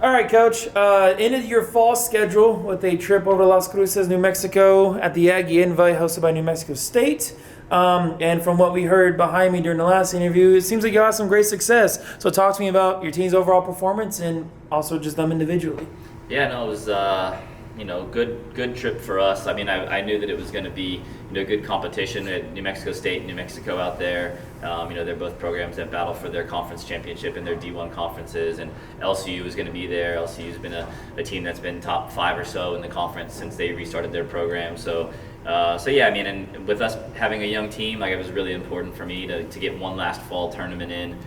All right, Coach. Ended your fall schedule with a trip over to Las Cruces, New Mexico at the Aggie Invite hosted by New Mexico State. And from what we heard behind me during the last interview, it seems like you had some great success. So talk to me about your team's overall performance and also just them individually. Yeah, no, it was good trip for us. I mean, I knew that it was going to be good competition at New Mexico State and New Mexico out there. They're both programs that battle for their conference championship and their D1 conferences, and LCU is going to be there. LCU's been a team that's been top 5 or so in the conference since they restarted their program. So yeah, I mean, and with us having a young team, like, it was really important for me to get one last fall tournament in,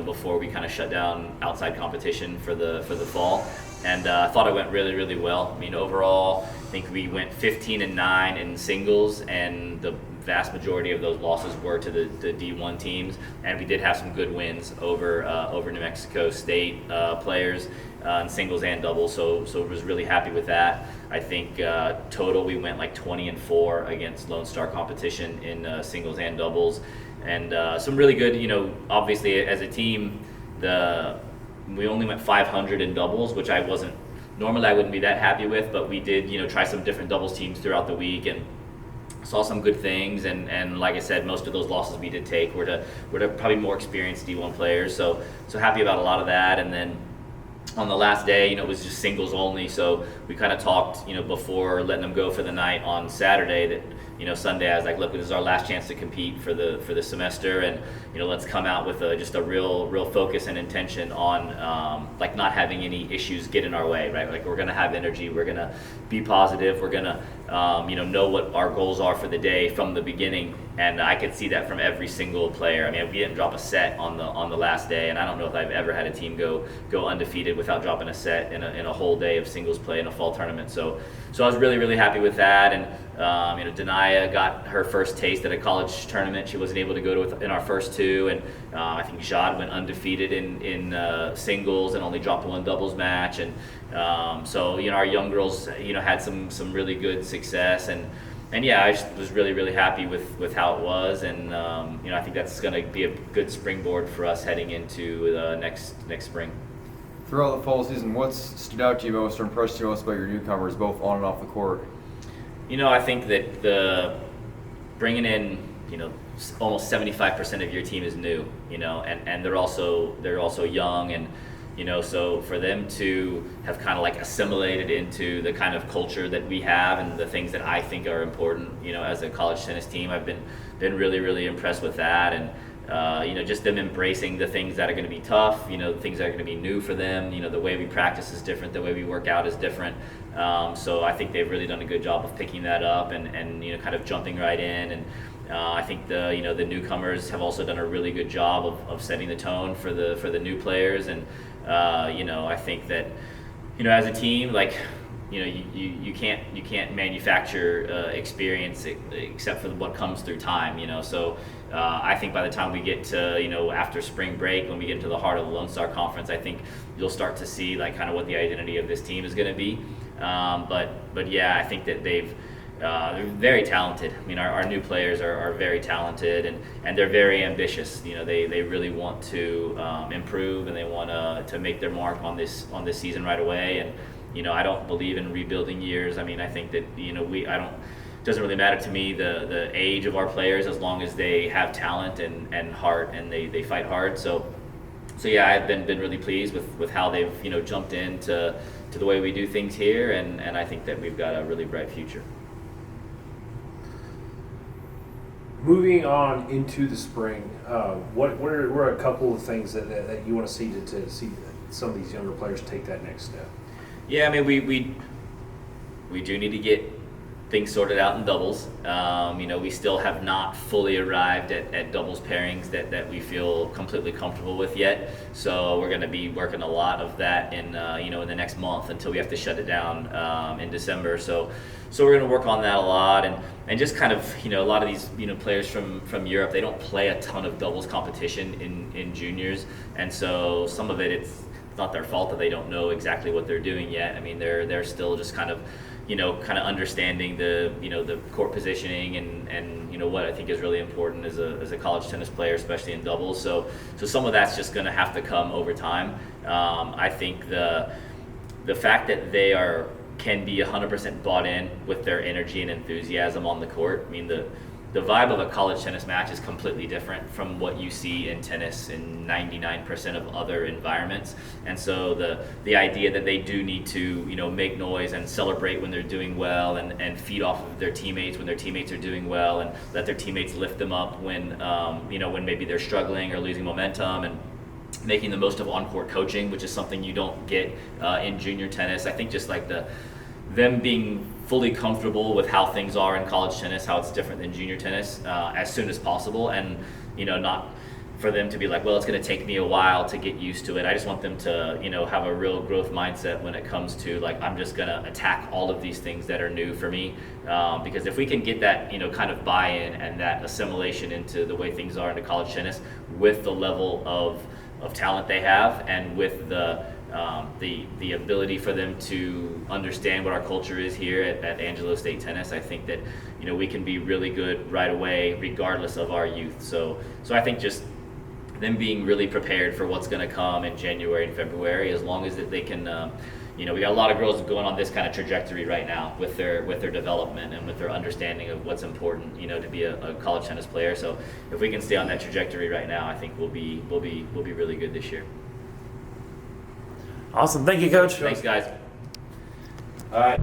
before we kind of shut down outside competition for the fall. And I thought it went really, really well. I mean, overall, I think we went 15-9 in singles, and the vast majority of those losses were to the D1 teams. And we did have some good wins over New Mexico State players in singles and doubles. So was really happy with that. I think total we went like 20-4 against Lone Star competition in singles and doubles, and some really good. Obviously as a team, we only went 500 in doubles, which I wouldn't be that happy with, but we did, try some different doubles teams throughout the week and saw some good things. And like I said, most of those losses we did take were to probably more experienced D1 players. So happy about a lot of that. And then on the last day, it was just singles only. So we kind of talked, before letting them go for the night on Saturday that, Sunday I was like, look, this is our last chance to compete for the semester, and let's come out with just a real focus and intention on not having any issues get in our way, right? Like, we're gonna have energy, we're gonna be positive, we're gonna know what our goals are for the day from the beginning. And I could see that from every single player. I mean, we didn't drop a set on the last day, and I don't know if I've ever had a team go undefeated without dropping a set in a whole day of singles play in a fall tournament. So I was really, really happy with that. And Denaya got her first taste at a college tournament. She wasn't able to go to in our first two, and I think Jade went undefeated in singles and only dropped one doubles match. And so our young girls had some really good success. And yeah, I just was really, really happy with how it was, and I think that's going to be a good springboard for us heading into the next spring. Throughout the fall season, what's stood out to you most or impressed you most about your newcomers, both on and off the court? I think that the bringing in almost 75% of your team is new, and they're also young, and so for them to have kind of like assimilated into the kind of culture that we have and the things that I think are important, as a college tennis team, I've been really, really impressed with that. And just them embracing the things that are going to be tough, the things that are going to be new for them. The way we practice is different, the way we work out is different. So I think they've really done a good job of picking that up and kind of jumping right in. And I think the newcomers have also done a really good job of setting the tone for the new players. And I think that as a team, like, you can't manufacture experience except for what comes through time. So I think by the time we get to after spring break, when we get into the heart of the Lone Star Conference, I think you'll start to see like kind of what the identity of this team is going to be. But yeah, I think that they're very talented. I mean, our new players are very talented, and they're very ambitious. They really want to improve, and they want to make their mark on this season right away. And I don't believe in rebuilding years. I mean, I think that it doesn't really matter to me the age of our players, as long as they have talent and heart, and they fight hard. So yeah, I've been really pleased with how they've jumped into the way we do things here, and I think that we've got a really bright future. Moving on into the spring, what are a couple of things that you want to see to see some of these younger players take that next step? Yeah, I mean, we do need to get things sorted out in doubles. We still have not fully arrived at doubles pairings that we feel completely comfortable with yet. So we're going to be working a lot of that in the next month until we have to shut it down in December. So we're going to work on that a lot, and just kind of a lot of these players from Europe, they don't play a ton of doubles competition in juniors, and so some of it's not their fault that they don't know exactly what they're doing yet. I mean, they're still just kind of understanding the the court positioning and what I think is really important as a college tennis player, especially in doubles. So some of that's just going to have to come over time. I think the fact that they can be 100% bought in with their energy and enthusiasm on the court. I mean, the vibe of a college tennis match is completely different from what you see in tennis in 99% of other environments. And so the idea that they do need to make noise and celebrate when they're doing well and feed off of their teammates when their teammates are doing well, and let their teammates lift them up when when maybe they're struggling or losing momentum, and making the most of on-court coaching, which is something you don't get in junior tennis. I think just like them being fully comfortable with how things are in college tennis, how it's different than junior tennis, as soon as possible, and not for them to be like, well, it's going to take me a while to get used to it. I just want them to have a real growth mindset when it comes to like, I'm just going to attack all of these things that are new for me, because if we can get that kind of buy-in and that assimilation into the way things are in the college tennis with the level of talent they have, and with the ability for them to understand what our culture is here at Angelo State Tennis, I think that we can be really good right away, regardless of our youth. So I think just them being really prepared for what's going to come in January and February, as long as that they can. We got a lot of girls going on this kind of trajectory right now with their development and with their understanding of what's important, to be a college tennis player. So if we can stay on that trajectory right now, I think we'll be really good this year. Awesome. Thank you, Coach. Thanks, guys. All right.